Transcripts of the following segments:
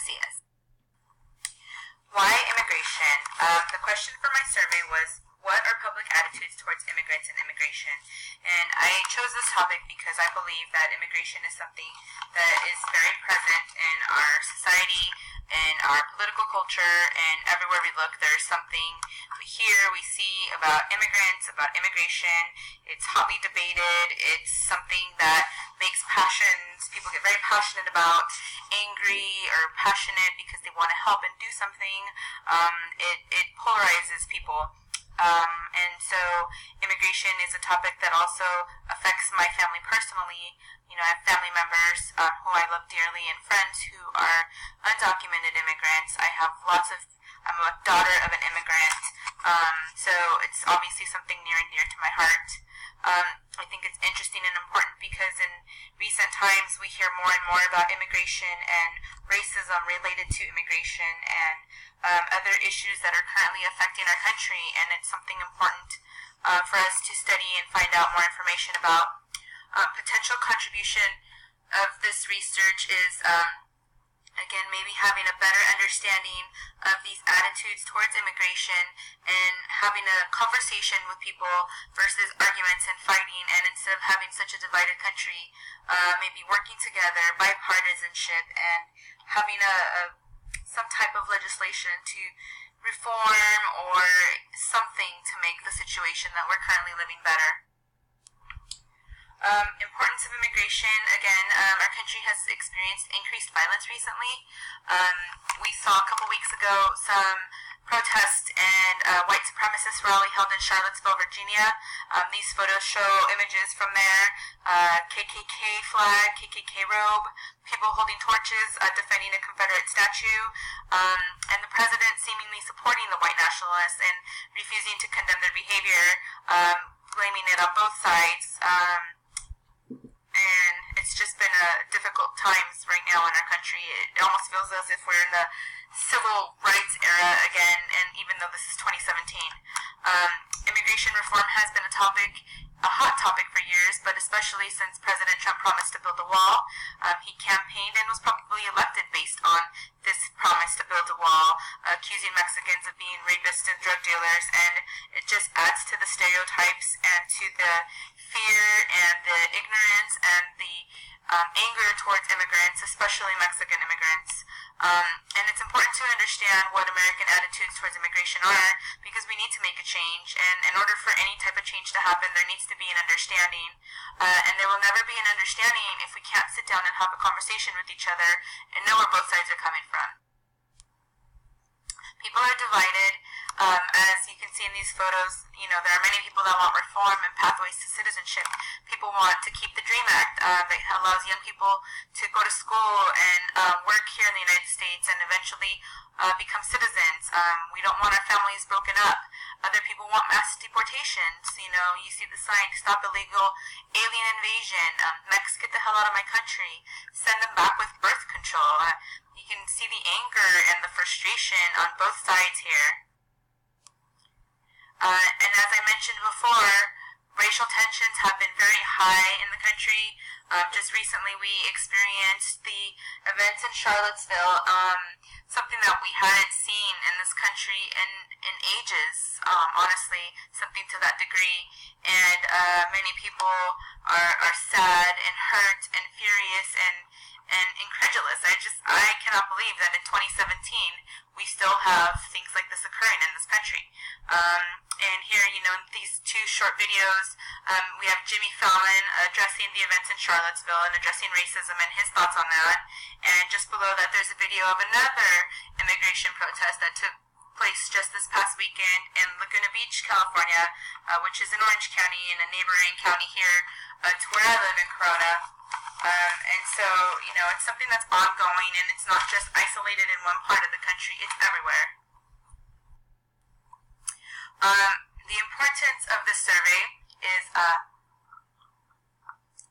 Macias. Why immigration? The question for my survey was, what are public attitudes towards immigrants and immigration? And I chose this topic because I believe that immigration is something that is very present in our society, in our political culture, and everywhere we look, there's something we hear, we see about immigrants, about immigration. It's hotly debated. It's something that makes people get very passionate about, angry or passionate because they want to help and do something. It polarizes people. And so immigration is a topic that also affects my family personally. You know, I have family members who I love dearly and friends who are undocumented immigrants. I'm a daughter of an immigrant, so it's obviously something near and dear to my heart. I think it's interesting and important because in recent times we hear more and more about immigration and racism related to immigration and other issues that are currently affecting our country, and it's something important for us to study and find out more information about. Potential contribution of this research is, again, maybe having a better understanding of these attitudes towards immigration and having a conversation with people versus arguments and fighting, and instead of having such a divided country, maybe working together, bipartisanship, and having some type of legislation to reform or something to make the situation that we're currently living better. Importance of immigration, again, our country has experienced increased violence recently. We saw a couple weeks ago some protests and white supremacist rally held in Charlottesville, Virginia. These photos show images from there, KKK flag, KKK robe, people holding torches, defending a Confederate statue, and the president seemingly supporting the white nationalists and refusing to condemn their behavior, blaming it on both sides. And it's just been difficult times right now in our country. It almost feels as if we're in the civil rights era again, and even though this is 2017. Immigration reform has been a hot topic for years, but especially since President Trump promised to build a wall. He campaigned and was probably elected based on this promise to build a wall, accusing Mexicans of being rapists and drug dealers, and it just adds to the stereotypes and to the fear and the ignorance and the anger towards immigrants, especially Mexican immigrants. And it's important to understand what American attitudes towards immigration are, because we need to make a change, and in order for any type of change to happen, there needs to be an understanding, and there will never be an understanding if we can't sit down and have a conversation with each other and know where both sides are coming from. People are divided. As you can see in these photos, you know, there are many people that want reform and pathways to citizenship. People want to keep the DREAM Act that allows young people to go to school and work here in the United States and eventually become citizens. We don't want our families broken up. Other people want mass deportations. You know, you see the sign, stop illegal alien invasion. Mex, get the hell out of my country. Send them back with birth control. You can see the anger and the frustration on both sides here. And as I mentioned before, racial tensions have been very high in the country. Just recently we experienced the events in Charlottesville, something that we hadn't seen in this country in ages, honestly, something to that degree. And many people are sad and hurt and furious and incredulous. I cannot believe that in 2017 we still have things like this occurring in this country. And here, you know, in these two short videos, we have Jimmy Fallon addressing the events in Charlottesville and addressing racism and his thoughts on that. And just below that, there's a video of another immigration protest that took place just this past weekend in Laguna Beach, California, which is in Orange County and a neighboring county here to where I live in Corona. And so, you know, it's something that's ongoing, and it's not just isolated in one part of the country, it's everywhere. The importance of this survey is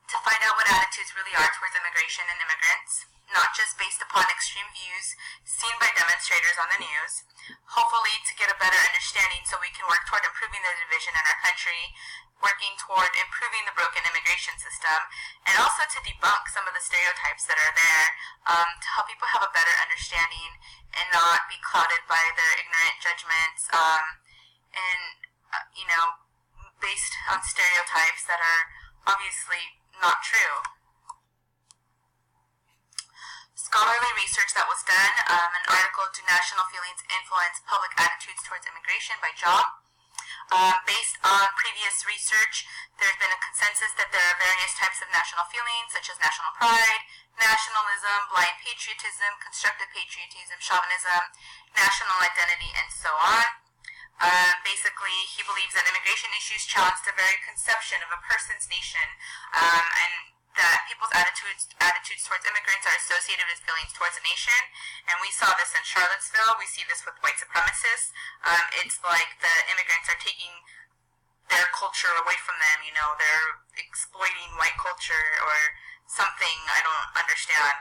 to find out what attitudes really are towards immigration and immigrants, not just based upon extreme views seen by demonstrators on the news, hopefully to get a better understanding so we can work toward improving the division in our country, working toward improving the broken immigration system, them, and also to debunk some of the stereotypes that are there, to help people have a better understanding and not be clouded by their ignorant judgments, based on stereotypes that are obviously not true. Scholarly research that was done, an article, Do National Feelings Influence Public Attitudes Towards Immigration by Jom. Based on previous research, there's been a consensus that there are various types of national feelings, such as national pride, nationalism, blind patriotism, constructive patriotism, chauvinism, national identity, and so on. Basically, he believes that immigration issues challenge the very conception of a person's nation, and that people's attitudes towards immigrants are associated with feelings towards a nation. And we saw this in Charlottesville. We see this with white supremacists. It's like the immigrants are taking their culture away from them. They're exploiting white culture or something. I don't understand.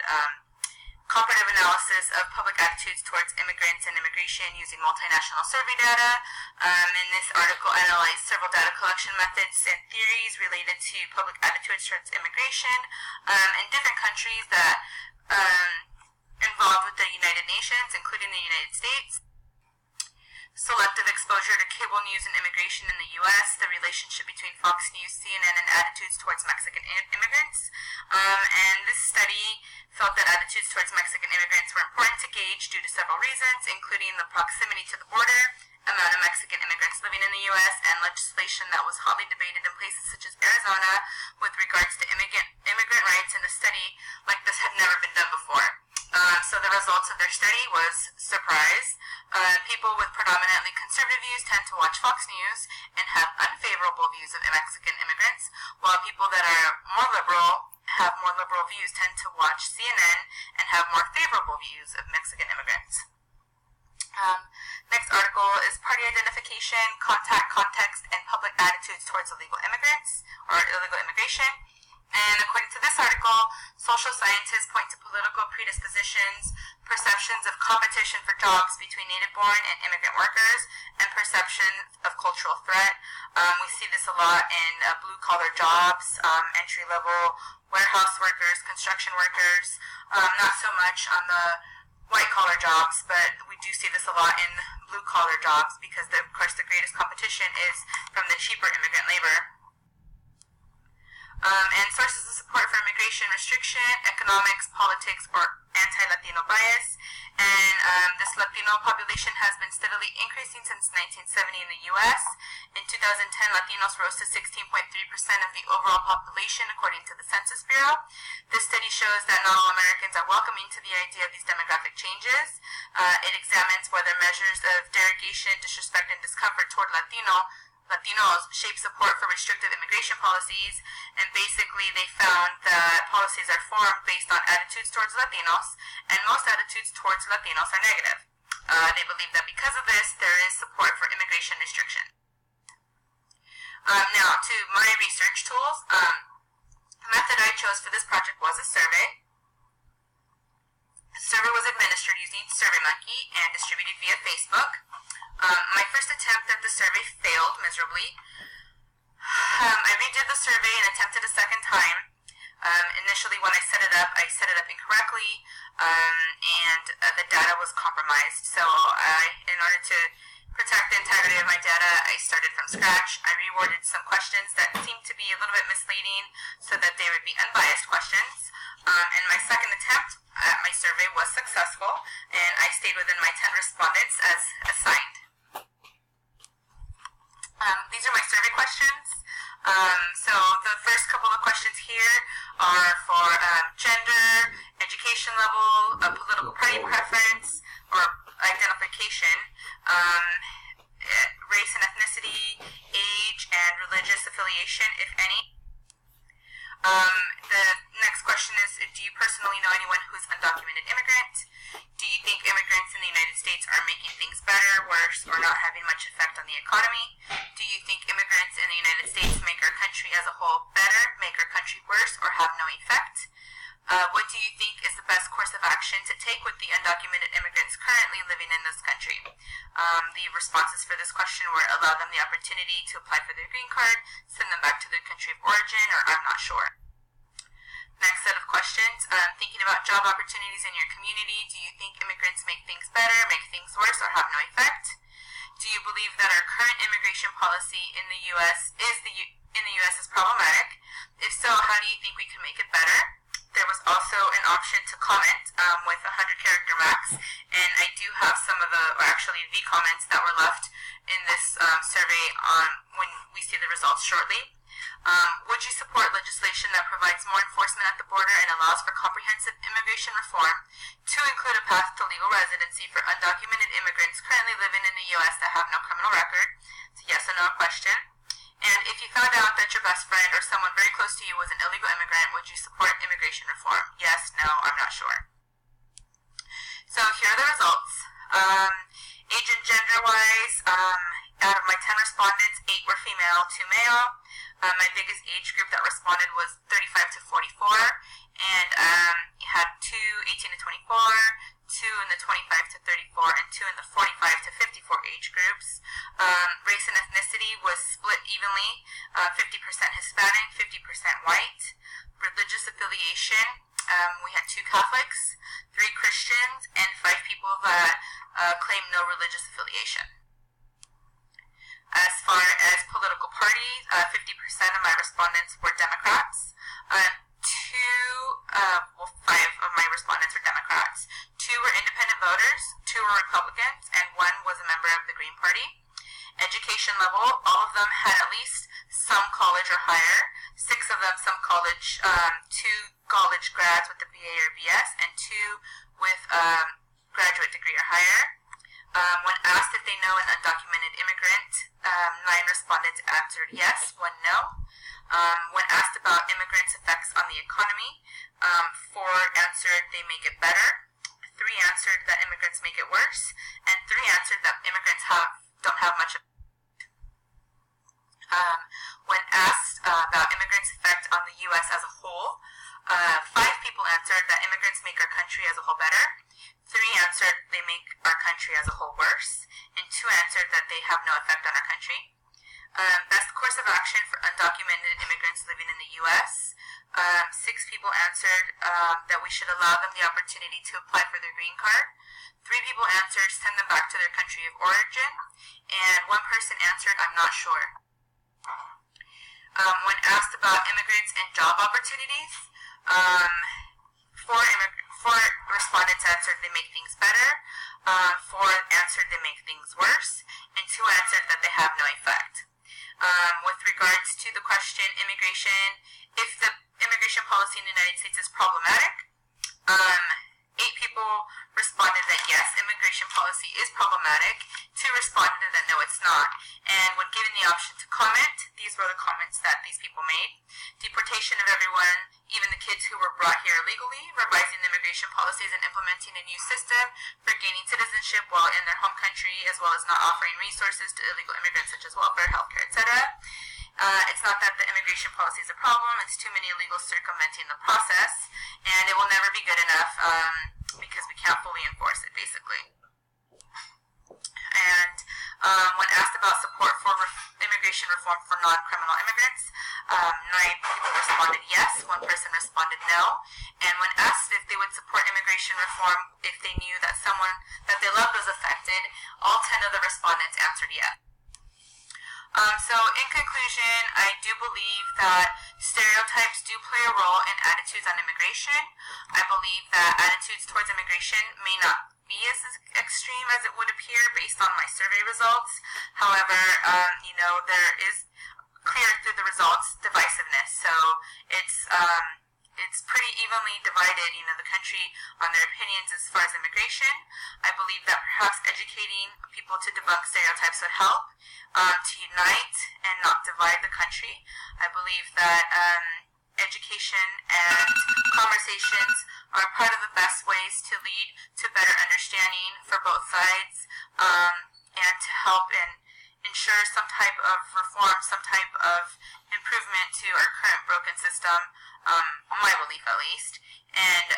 Comparative analysis of public attitudes towards immigrants and immigration using multinational survey data. In this article, analyzed several data collection methods and theories related to public attitudes towards immigration in different countries that involved with the United Nations, including the United States. Selective exposure to cable news and immigration in the U.S., the relationship between Fox News, CNN, and attitudes towards Mexican immigrants. And this study felt that attitudes towards Mexican immigrants were important to gauge due to several reasons, including the proximity to the border, amount of Mexican immigrants living in the U.S., and legislation that was hotly debated in places such as Arizona with regards to immigrant rights. In a study like this had never been done before. So the results of their study was surprise. People with predominantly conservative views tend to watch Fox News and have unfavorable views of Mexican immigrants, while people that are have more liberal views tend to watch CNN and have more favorable views of Mexican immigrants. Next article is Party Identification, Contact, Context, and Public Attitudes Towards Illegal Immigrants, or Illegal Immigration. And according to this article, social scientists point to political predispositions, perceptions of competition for jobs between native-born and immigrant workers, and perception of cultural threat. We see this a lot in blue-collar jobs, entry-level warehouse workers, construction workers, not so much on the white-collar jobs, but we do see this a lot in blue-collar jobs because, of course, the greatest competition is from the cheaper immigrant labor. And sources of support for immigration restriction, economics, politics, or anti-Latino bias. And this Latino population has been steadily increasing since 1970 in the U.S. In 2010, Latinos rose to 16.3% of the overall population, according to the Census Bureau. This study shows that not all Americans are welcoming to the idea of these demographic changes. It examines whether measures of derogation, disrespect, and discomfort toward Latinos shape support for restrictive immigration policies, and basically they found that policies are formed based on attitudes towards Latinos, and most attitudes towards Latinos are negative. They believe that because of this, there is support for immigration restriction. Now, to my research tools, the method I chose for this project was a survey. The survey was administered using SurveyMonkey and distributed via Facebook. My first attempt at the survey failed miserably. I redid the survey and attempted a second time. Initially, when I set it up incorrectly, and the data was compromised. So in order to protect the integrity of my data, I started from scratch. I reworded some questions that seemed to be a little bit misleading so that they would be unbiased questions. And my second attempt at my survey was successful, and I stayed within my 10 respondents as assigned. These are my survey questions. So the first couple of questions here are for gender, education level, political party preference, or identification, race and ethnicity, age, and religious affiliation, if any. The next question is, do you personally know anyone who's undocumented immigrant? Do you think immigrants in the United States are making things better, worse, or not having much effect on the economy? Do you think immigrants in the United States make our country as a whole better, make our country worse, or have no effect? What do you think is the best course of action to take with the undocumented immigrants currently living in this country? The responses for this question were allow them the opportunity to apply for their green card, send them back to their country of origin, or I'm not sure. thinking about job opportunities in your community, do you think immigrants make things better, make things worse, or have no effect? Do you believe that our current immigration policy in the U.S. is problematic? If so, how do you think we can make it better? There was also an option to comment with a 100-character max, and I do have some of the comments that were left in this survey when we see the results shortly. Would you support legislation that provides more enforcement at the border and allows for comprehensive immigration reform to include a path to legal residency for undocumented immigrants currently living in the U.S. that have no criminal record? It's a yes or no question. And if you found out that your best friend or someone very close to you was an illegal immigrant, would you support immigration reform? Yes, no, I'm not sure. So here are the results. Age and gender-wise, out of my 10 respondents, 8 were female, 2 male. My biggest age group that responded was 35 to 44, and you had 2 18 to 24, 2 in the 25 to 34, and 2 in the 45 to 54 age groups. Race and ethnicity was split evenly, 50% Hispanic, 50% white. Religious affiliation, we had 2 Catholics, 3 Christians, and 5 people that claim no religious affiliation. As far as political parties, 50% of my respondents were Democrats. 5 of my respondents were Democrats. 2 were independent voters, 2 were Republicans, and 1 was a member of the Green Party. Education level, all of them had at least some college or higher. 6 of them some college, 2 college grads with a BA or BS, and 2 with graduate degree or higher. When asked if they know an undocumented immigrant, 9 respondents answered yes, 1 no. When asked about immigrants' effects on the economy, 4 answered they make it better, 3 answered that immigrants make it worse, and 3 answered that immigrants don't have much of when asked about immigrants' effect on the U.S. as a whole, 5 people answered that immigrants make our country as a whole better, 3 answered they make our country as a whole worse, and 2 answered that they have no effect on our country. Best course of action for undocumented immigrants living in the U.S. 6 people answered that we should allow them the opportunity to apply for their green card. 3 people answered send them back to their country of origin, and 1 person answered I'm not sure. When asked about immigrants and job opportunities, 4 respondents answered they make things better, 4 answered they make things worse, and 2 answered that they have no effect. With regards to the question, if the immigration policy in the United States is problematic, 8 people responded that yes, immigration policy is problematic. 2 responded that no, it's not. And when given the option to comment, these were the comments that these people made. Deportation of everyone, even the kids who were brought here illegally, revising the immigration policies and implementing a new system for gaining citizenship while in their home country, as well as not offering resources to illegal immigrants such as welfare, healthcare, etc. It's not that the immigration policy is a problem, it's too many illegals circumventing the process, and it will never be good enough because we can't fully enforce it, basically. And when asked about support for immigration reform for non-criminal immigrants, 9 people responded yes, 1 person responded no, and when asked if they would support immigration reform if they knew that someone that they loved was affected, all 10 of the respondents answered yes. So in conclusion, I do believe that stereotypes do play a role in attitudes on immigration. I believe that attitudes towards immigration may not be as extreme as it would appear based on my survey results. However, there is clear through the results divisiveness. So it's pretty evenly divided, the country on their opinions as far as immigration. I believe that perhaps educating people to debunk stereotypes would help to unite and not divide the country. I believe that education and conversations are part of the best ways to lead to better understanding for both sides and to help and ensure some type of reform, some type of improvement to our current broken system, my belief at least. And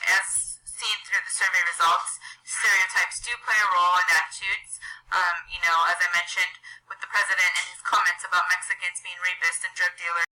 as seen through the survey results, stereotypes do play a role in attitudes. As I mentioned with the president and his comments about Mexicans being rapists and drug dealers,